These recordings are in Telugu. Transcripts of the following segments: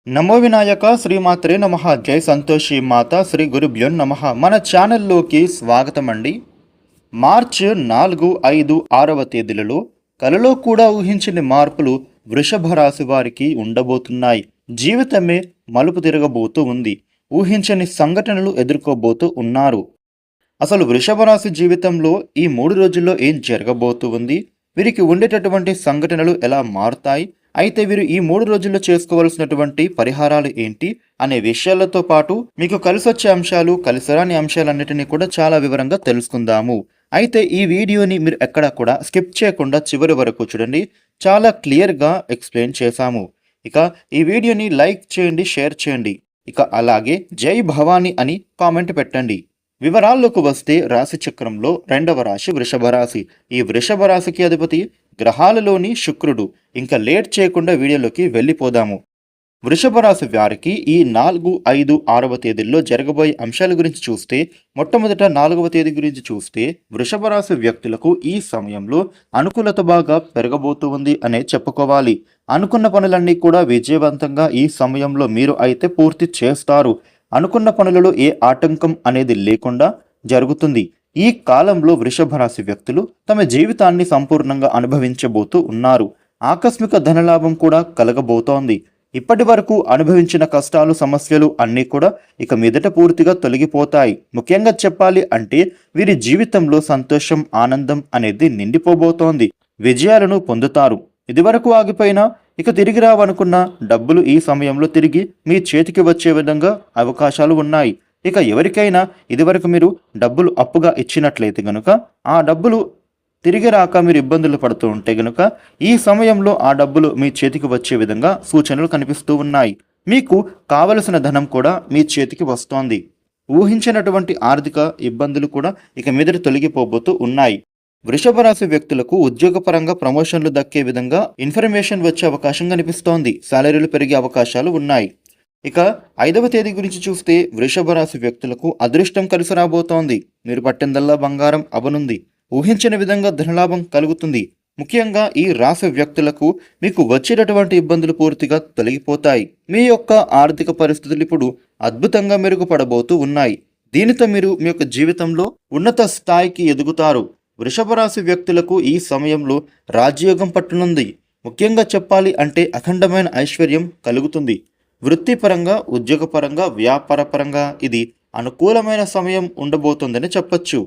నమో వినాయక శ్రీమాత్రే నమః. జై సంతోషి మాత శ్రీ గురుభ్యో నమః. మన ఛానల్లోకి స్వాగతం అండి. మార్చి 4, 5, 6వ తేదీలలో కలలో కూడా ఊహించని మార్పులు వృషభ రాశి వారికి ఉండబోతున్నాయి. జీవితమే మలుపు తిరగబోతూ ఉంది. ఊహించని సంఘటనలు ఎదుర్కోబోతూ ఉన్నారు. అసలు వృషభ రాశి జీవితంలో ఈ 3 రోజుల్లో ఏం జరగబోతూ ఉంది, వీరికి ఉండేటటువంటి సంఘటనలు ఎలా మారుతాయి, అయితే వీరు ఈ 3 రోజుల్లో చేసుకోవాల్సినటువంటి పరిహారాలు ఏంటి అనే విషయాలతో పాటు మీకు కలిసొచ్చే అంశాలు, కలిసిరాని అంశాలన్నిటినీ కూడా చాలా వివరంగా తెలుసుకుందాము. అయితే ఈ వీడియోని మీరు ఎక్కడా కూడా స్కిప్ చేయకుండా చివరి వరకు చూడండి. చాలా క్లియర్గా ఎక్స్ప్లెయిన్ చేశాము. ఇక ఈ వీడియోని లైక్ చేయండి, షేర్ చేయండి. ఇక అలాగే జై భవానీ అని కామెంట్ పెట్టండి. వివరాల్లోకి వస్తే రాశి చక్రంలో 2వ రాశి వృషభ రాశి. ఈ వృషభ రాశికి అధిపతి గ్రహాలలోని శుక్రుడు. ఇంకా లేట్ చేయకుండా వీడియోలోకి వెళ్ళిపోదాము. వృషభ రాశి వారికి ఈ 4, 5, 6వ తేదీల్లో జరగబోయే అంశాల గురించి చూస్తే, మొట్టమొదట 4వ తేదీ గురించి చూస్తే వృషభ రాశి వ్యక్తులకు ఈ సమయంలో అనుకూలత బాగా పెరగబోతూ ఉంది అనే చెప్పుకోవాలి. అనుకున్న పనులన్నీ కూడా విజయవంతంగా ఈ సమయంలో మీరు అయితే పూర్తి చేస్తారు. అనుకున్న పనులలో ఏ ఆటంకం అనేది లేకుండా జరుగుతుంది. ఈ కాలంలో వృషభ రాశి వ్యక్తులు తమ జీవితాన్ని సంపూర్ణంగా అనుభవించబోతూ ఉన్నారు. ఆకస్మిక ధనలాభం కూడా కలగబోతోంది. ఇప్పటి వరకు అనుభవించిన కష్టాలు, సమస్యలు అన్నీ కూడా ఇక మీదట పూర్తిగా తొలగిపోతాయి. ముఖ్యంగా చెప్పాలి అంటే వీరి జీవితంలో సంతోషం, ఆనందం అనేది నిండిపోబోతోంది. విజయాలను పొందుతారు. ఇదివరకు ఆగిపోయినా ఇక తిరిగి రావనుకున్న డబ్బులు ఈ సమయంలో తిరిగి మీ చేతికి వచ్చే విధంగా అవకాశాలు ఉన్నాయి. ఇక ఎవరికైనా ఇదివరకు మీరు డబ్బులు అప్పుగా ఇచ్చినట్లయితే గనుక ఆ డబ్బులు తిరిగి రాక మీరు ఇబ్బందులు పడుతూ ఉంటే గనుక ఈ సమయంలో ఆ డబ్బులు మీ చేతికి వచ్చే విధంగా సూచనలు కనిపిస్తూ ఉన్నాయి. మీకు కావలసిన ధనం కూడా మీ చేతికి వస్తోంది. ఊహించినటువంటి ఆర్థిక ఇబ్బందులు కూడా ఇక మీదట తొలగిపోబోతూ ఉన్నాయి. వృషభ రాశి వ్యక్తులకు ఉద్యోగపరంగా ప్రమోషన్లు దక్కే విధంగా ఇన్ఫర్మేషన్ వచ్చే అవకాశం కనిపిస్తోంది. సాలరీలు పెరిగే అవకాశాలు ఉన్నాయి. ఇక 5వ తేదీ గురించి చూస్తే వృషభ రాశి వ్యక్తులకు అదృష్టం కలిసి రాబోతోంది. మీరు పట్టిందల్లా బంగారం అవనుంది. ఊహించని విధంగా ధనలాభం కలుగుతుంది. ముఖ్యంగా ఈ రాశి వ్యక్తులకు మీకు వచ్చేటటువంటి ఇబ్బందులు పూర్తిగా తొలగిపోతాయి. మీ యొక్క ఆర్థిక పరిస్థితులు ఇప్పుడు అద్భుతంగా మెరుగుపడబోతూ ఉన్నాయి. దీనితో మీరు మీ యొక్క జీవితంలో ఉన్నత స్థాయికి ఎదుగుతారు. వృషభ రాశి వ్యక్తులకు ఈ సమయంలో రాజయోగం పట్టునుంది. ముఖ్యంగా చెప్పాలి అంటే అఖండమైన ఐశ్వర్యం కలుగుతుంది. వృత్తిపరంగా, ఉద్యోగపరంగా, వ్యాపారపరంగా ఇది అనుకూలమైన సమయం ఉండబోతుందని చెప్పచ్చు.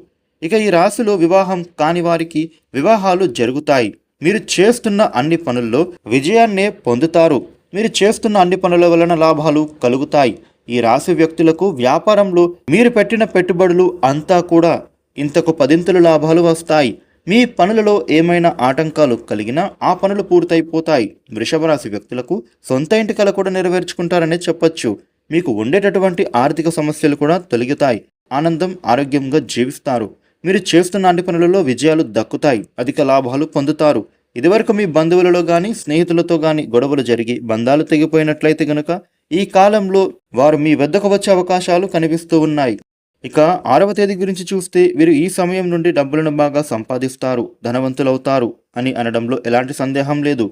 ఇక ఈ రాశిలో వివాహం కాని వారికి వివాహాలు జరుగుతాయి. మీరు చేస్తున్న అన్ని పనుల్లో విజయాన్నే పొందుతారు. మీరు చేస్తున్న అన్ని పనుల వలన లాభాలు కలుగుతాయి. ఈ రాశి వ్యక్తులకు వ్యాపారంలో మీరు పెట్టిన పెట్టుబడులు అంతా కూడా ఇంతకు 10 లాభాలు వస్తాయి. మీ పనులలో ఏమైనా ఆటంకాలు కలిగినా ఆ పనులు పూర్తయిపోతాయి. వృషభ రాశి వ్యక్తులకు సొంత ఇంటి కల కూడా నెరవేర్చుకుంటారనే చెప్పొచ్చు. మీకు ఉండేటటువంటి ఆర్థిక సమస్యలు కూడా తొలగుతాయి. ఆనందం, ఆరోగ్యంగా జీవిస్తారు. మీరు చేస్తున్న అన్ని పనులలో విజయాలు దక్కుతాయి. అధిక లాభాలు పొందుతారు. ఇదివరకు మీ బంధువులలో కానీ, స్నేహితులతో కానీ గొడవలు జరిగి బంధాలు తెగిపోయినట్లయితే గనుక ఈ కాలంలో వారు మీ వద్దకు వచ్చే అవకాశాలు కనిపిస్తూ ఉన్నాయి. ఇక 6వ తేదీ గురించి చూస్తే వీరు ఈ సమయం నుండి డబ్బులను బాగా సంపాదిస్తారు, ధనవంతులవుతారు అని అనడంలో ఎలాంటి సందేహం లేదు.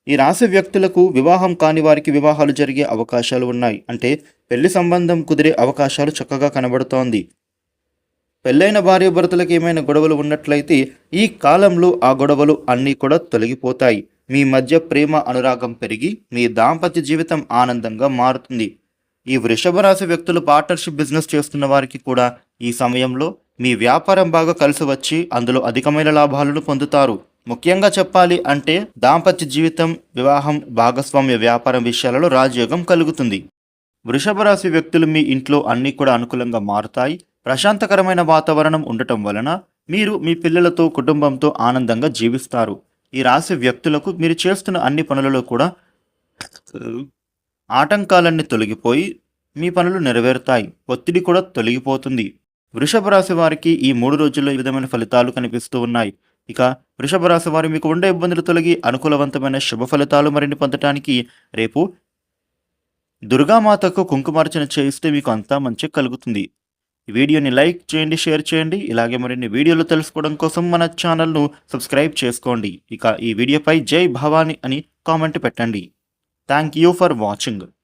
ఈ రాశి వ్యక్తులకు వివాహం కాని వారికి వివాహాలు జరిగే అవకాశాలు ఉన్నాయి. అంటే పెళ్లి సంబంధం కుదిరే అవకాశాలు చక్కగా కనబడుతోంది. పెళ్ళైన భార్యాభర్తలకు ఏమైనా గొడవలు ఉన్నట్లయితే ఈ కాలంలో ఆ గొడవలు అన్నీ కూడా తొలగిపోతాయి. మీ మధ్య ప్రేమ, అనురాగం పెరిగి మీ దాంపత్య జీవితం ఆనందంగా మారుతుంది. ఈ వృషభ రాశి వ్యక్తులు పార్ట్నర్షిప్ బిజినెస్ చేస్తున్న వారికి కూడా ఈ సమయంలో మీ వ్యాపారం బాగా కలిసి వచ్చి అందులో అధికమైన లాభాలను పొందుతారు. ముఖ్యంగా చెప్పాలి అంటే దాంపత్య జీవితం, వివాహం, భాగస్వామ్య వ్యాపారం విషయాలలో రాజయోగం కలుగుతుంది. వృషభ రాశి వ్యక్తులు మీ ఇంట్లో అన్నీ కూడా అనుకూలంగా మారుతాయి. ప్రశాంతకరమైన వాతావరణం ఉండటం వలన మీరు మీ పిల్లలతో, కుటుంబంతో ఆనందంగా జీవిస్తారు. ఈ రాశి వ్యక్తులకు మీరు చేస్తున్న అన్ని పనులలో కూడా ఆటంకాలన్నీ తొలగిపోయి మీ పనులు నెరవేరుతాయి. ఒత్తిడి కూడా తొలగిపోతుంది. వృషభ రాశి వారికి ఈ 3 రోజుల్లో ఈ విధమైన ఫలితాలు కనిపిస్తూ ఉన్నాయి. ఇక వృషభ రాశి వారు మీకు ఉండే ఇబ్బందులు తొలగి అనుకూలవంతమైన శుభ ఫలితాలు మరిన్ని పొందటానికి రేపు దుర్గామాతకు కుంకుమార్చన చేయిస్తే మీకు అంతా మంచి కలుగుతుంది. ఈ వీడియోని లైక్ చేయండి, షేర్ చేయండి. ఇలాగే మరిన్ని వీడియోలు తెలుసుకోవడం కోసం మన ఛానల్ను సబ్స్క్రైబ్ చేసుకోండి. ఇక ఈ వీడియోపై జై భవానీ అని కామెంట్ పెట్టండి. Thank you for watching.